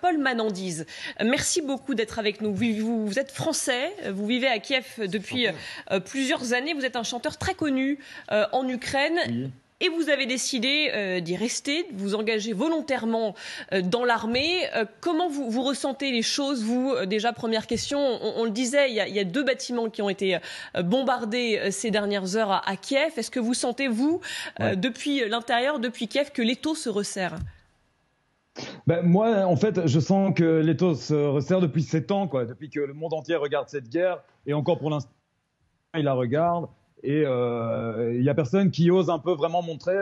Paul Manandise, merci beaucoup d'être avec nous. Vous êtes français, vous vivez à Kiev depuis plusieurs années, vous êtes un chanteur très connu en Ukraine. Oui. Et vous avez décidé d'y rester, de vous engager volontairement dans l'armée. Comment vous ressentez les choses, vous? Déjà, première question, on le disait, il y a 2 bâtiments qui ont été bombardés ces dernières heures à Kiev. Est-ce que vous sentez, vous, depuis l'intérieur, depuis Kiev, que l'étau se resserre? Ben, moi, en fait, je sens que l'étau se resserre depuis 7 ans, quoi, depuis que le monde entier regarde cette guerre, et encore pour l'instant, il la regarde, et il n'y a personne qui ose un peu vraiment montrer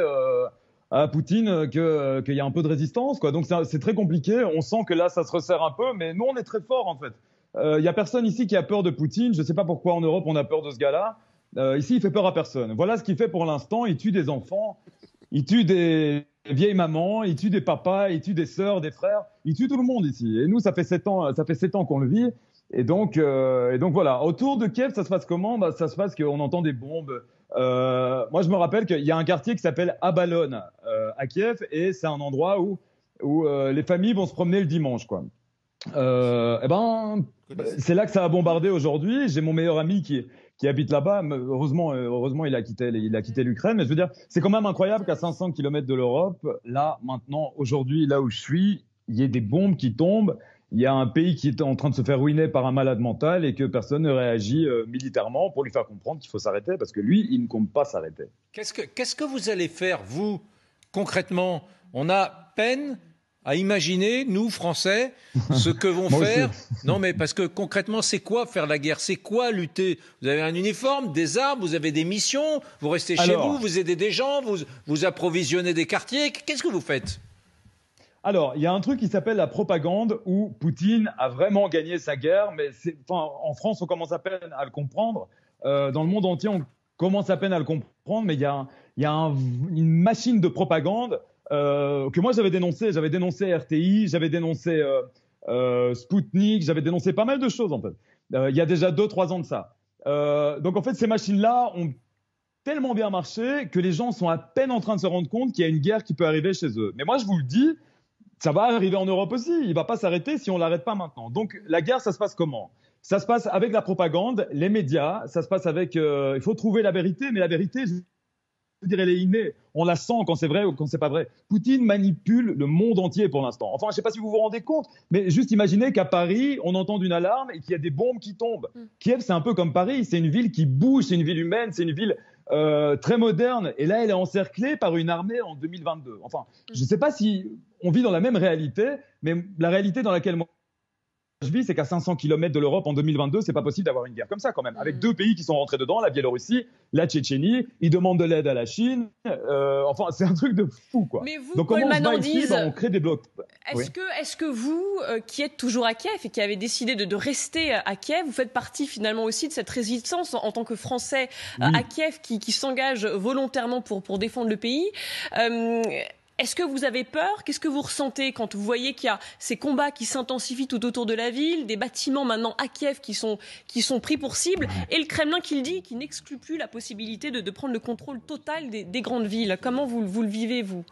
à Poutine qu'il y a un peu de résistance, quoi. Donc c'est très compliqué, on sent que là, ça se resserre un peu, mais nous, on est très forts, en fait. Il n'y a personne ici qui a peur de Poutine, je ne sais pas pourquoi en Europe, on a peur de ce gars-là. Ici, il fait peur à personne. Voilà ce qu'il fait pour l'instant, il tue des enfants, il tue des vieilles mamans, il tue des papas, il tue des sœurs, des frères, il tue tout le monde ici. Et nous, ça fait 7 ans qu'on le vit. Et donc voilà. Autour de Kiev, ça se passe comment? Ça se passe qu'on entend des bombes. Moi, je me rappelle qu'il y a un quartier qui s'appelle Abalon à Kiev, et c'est un endroit où les familles vont se promener le dimanche, quoi. C'est là que ça a bombardé aujourd'hui. J'ai mon meilleur ami qui habite là-bas. Heureusement, il a quitté l'Ukraine. Mais je veux dire, c'est quand même incroyable qu'à 500 km de l'Europe, là, maintenant, aujourd'hui, là où je suis, il y ait des bombes qui tombent. Il y a un pays qui est en train de se faire ruiner par un malade mental et que personne ne réagit militairement pour lui faire comprendre qu'il faut s'arrêter, parce que lui, il ne compte pas s'arrêter. Qu'est-ce que vous allez faire, vous, concrètement? On a peine à imaginer, nous, Français, ce que vont faire. Non, mais parce que concrètement, c'est quoi faire la guerre? C'est quoi lutter? Vous avez un uniforme, des armes, vous avez des missions, vous restez chez vous, vous aidez des gens, vous approvisionnez des quartiers. Qu'est-ce que vous faites? Alors, il y a un truc qui s'appelle la propagande, où Poutine a vraiment gagné sa guerre, mais en France, on commence à peine à le comprendre. Dans le monde entier, on commence à peine à le comprendre, mais il y a une machine de propagande que moi j'avais dénoncé. J'avais dénoncé RTI, j'avais dénoncé Sputnik, j'avais dénoncé pas mal de choses, en fait. Il y a déjà 2-3 ans de ça. Donc en fait, ces machines-là ont tellement bien marché que les gens sont à peine en train de se rendre compte qu'il y a une guerre qui peut arriver chez eux. Mais moi, je vous le dis, ça va arriver en Europe aussi. Il ne va pas s'arrêter si on ne l'arrête pas maintenant. Donc la guerre, ça se passe comment? Ça se passe avec la propagande, les médias. Ça se passe avec... il faut trouver la vérité, mais la vérité, je veux dire, elle est innée. On la sent quand c'est vrai ou quand c'est pas vrai. Poutine manipule le monde entier pour l'instant. Enfin, je ne sais pas si vous vous rendez compte, mais juste imaginez qu'à Paris, on entend une alarme et qu'il y a des bombes qui tombent. Kiev, c'est un peu comme Paris. C'est une ville qui bouge, c'est une ville humaine, c'est une ville très moderne. Et là, elle est encerclée par une armée en 2022. Enfin, je ne sais pas si on vit dans la même réalité, mais la réalité dans laquelle moi je vis, c'est qu'à 500 km de l'Europe en 2022, c'est pas possible d'avoir une guerre comme ça quand même. Avec 2 pays qui sont rentrés dedans, la Biélorussie, la Tchétchénie, ils demandent de l'aide à la Chine. Enfin, c'est un truc de fou, quoi. Mais vous, donc, Paul comment Manandise, on crée des blocs. Est-ce que vous, qui êtes toujours à Kiev et qui avez décidé de rester à Kiev, vous faites partie finalement aussi de cette résistance en tant que Français à Kiev qui s'engage volontairement pour défendre le pays? Est-ce que vous avez peur? Qu'est-ce que vous ressentez quand vous voyez qu'il y a ces combats qui s'intensifient tout autour de la ville, des bâtiments maintenant à Kiev qui sont pris pour cible, et le Kremlin qui le dit, qui n'exclut plus la possibilité de prendre le contrôle total des grandes villes? Comment vous le vivez, vous?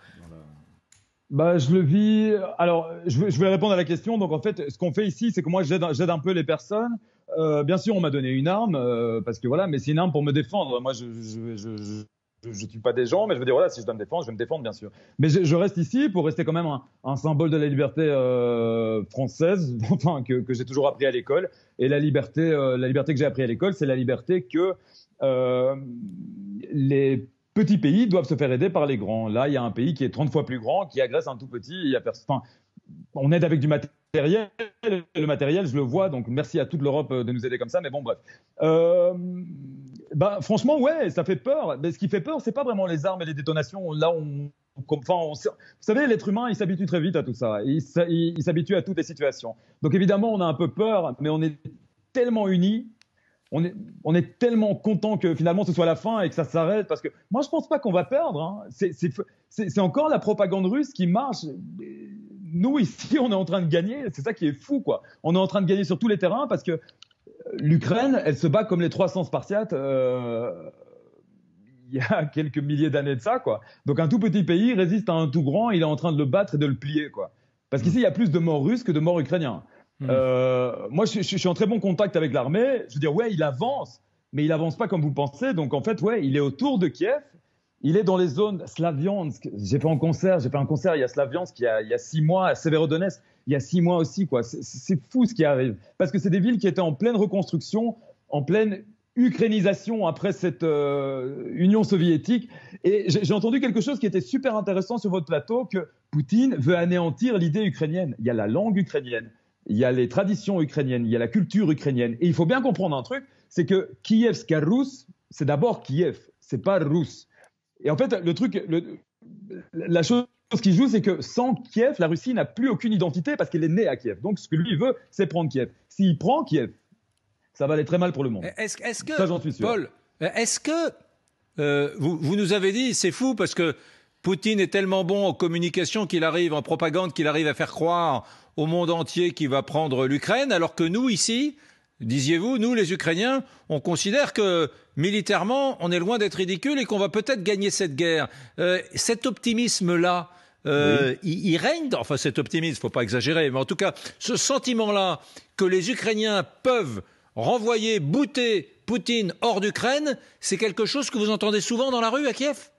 Je le vis. Alors, je vais répondre à la question. Donc, en fait, ce qu'on fait ici, c'est que moi, j'aide un peu les personnes. Bien sûr, on m'a donné une arme, parce que voilà, mais c'est une arme pour me défendre. Moi, je tue pas des gens, mais je veux dire, voilà, si je dois me défendre, je vais me défendre, bien sûr. Mais je reste ici pour rester quand même un symbole de la liberté française, enfin, que j'ai toujours appris à l'école. Et la liberté que j'ai appris à l'école, c'est la liberté que les petits pays doivent se faire aider par les grands. Là, il y a un pays qui est 30 fois plus grand, qui agresse un tout petit. On aide avec du matériel. Le matériel, je le vois, donc merci à toute l'Europe de nous aider comme ça, mais bon, bref. Franchement, ouais, ça fait peur. Mais ce qui fait peur, c'est pas vraiment les armes et les détonations. Là, vous savez, l'être humain, il s'habitue très vite à tout ça. Il s'habitue à toutes les situations. Donc évidemment, on a un peu peur, mais on est tellement unis. On est tellement content que finalement ce soit la fin et que ça s'arrête, parce que moi je pense pas qu'on va perdre, hein. C'est encore la propagande russe qui marche. Nous ici on est en train de gagner, c'est ça qui est fou, quoi. On est en train de gagner sur tous les terrains, parce que l'Ukraine, elle se bat comme les 300 Spartiates il y a quelques milliers d'années de ça, quoi. Donc un tout petit pays résiste à un tout grand, il est en train de le battre et de le plier, quoi. Parce qu'ici, il y a plus de morts russes que de morts ukrainiens. Moi, je suis en très bon contact avec l'armée. Je veux dire, ouais, il avance, mais il avance pas comme vous pensez. Donc, en fait, ouais, il est autour de Kiev. Il est dans les zones Slaviansk. J'ai fait un concert il y a Slaviansk il y a 6 mois, à Severodonetsk il y a 6 mois aussi, quoi. C'est fou ce qui arrive. Parce que c'est des villes qui étaient en pleine reconstruction, en pleine ukrainisation après cette Union soviétique. Et j'ai entendu quelque chose qui était super intéressant sur votre plateau, que Poutine veut anéantir l'idée ukrainienne. Il y a la langue ukrainienne, il y a les traditions ukrainiennes, il y a la culture ukrainienne. Et il faut bien comprendre un truc, c'est que Kievska Rus, c'est d'abord Kiev, c'est pas Russe. Et en fait, la chose qui joue, c'est que sans Kiev, la Russie n'a plus aucune identité parce qu'elle est née à Kiev. Donc, ce que lui veut, c'est prendre Kiev. S'il prend Kiev, ça va aller très mal pour le monde. Est-ce que, ça, j'en suis sûr. Paul, est-ce que vous nous avez dit, c'est fou parce que Poutine est tellement bon en communication en propagande, qu'il arrive à faire croire au monde entier qu'il va prendre l'Ukraine, alors que nous, ici, disiez-vous, nous, les Ukrainiens, on considère que militairement, on est loin d'être ridicule et qu'on va peut-être gagner cette guerre. Cet optimisme-là, oui. il règne, enfin cet optimisme, il ne faut pas exagérer, mais en tout cas, ce sentiment-là que les Ukrainiens peuvent renvoyer, bouter Poutine hors d'Ukraine, c'est quelque chose que vous entendez souvent dans la rue à Kiev ?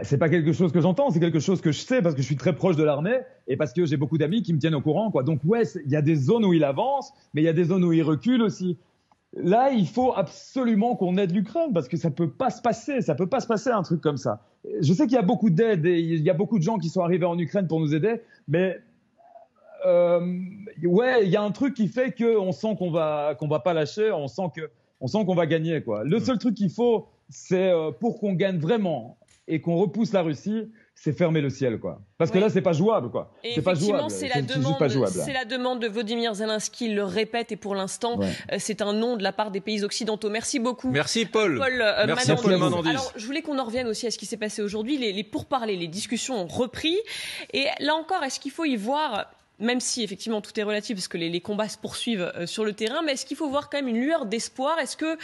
C'est pas quelque chose que j'entends, c'est quelque chose que je sais parce que je suis très proche de l'armée et parce que j'ai beaucoup d'amis qui me tiennent au courant, quoi. Donc ouais, il y a des zones où il avance, mais il y a des zones où il recule aussi. Là, il faut absolument qu'on aide l'Ukraine parce que ça peut pas se passer un truc comme ça. Je sais qu'il y a beaucoup d'aide et il y a beaucoup de gens qui sont arrivés en Ukraine pour nous aider, mais ouais, il y a un truc qui fait qu'on sent qu'on va pas lâcher, on sent qu'on va gagner, quoi. Le seul truc qu'il faut, c'est pour qu'on gagne vraiment et qu'on repousse la Russie, c'est fermer le ciel, quoi. Parce que là, c'est pas jouable, quoi. C'est pas jouable. C'est la demande de Volodymyr Zelensky, il le répète, et pour l'instant, c'est un non de la part des pays occidentaux. Merci beaucoup. Merci Paul. Merci Paul Manandis. Alors, je voulais qu'on en revienne aussi à ce qui s'est passé aujourd'hui. Les pourparlers, les discussions ont repris. Et là encore, est-ce qu'il faut y voir, même si effectivement tout est relatif parce que les combats se poursuivent sur le terrain, mais est-ce qu'il faut voir quand même une lueur d'espoir ? Est-ce que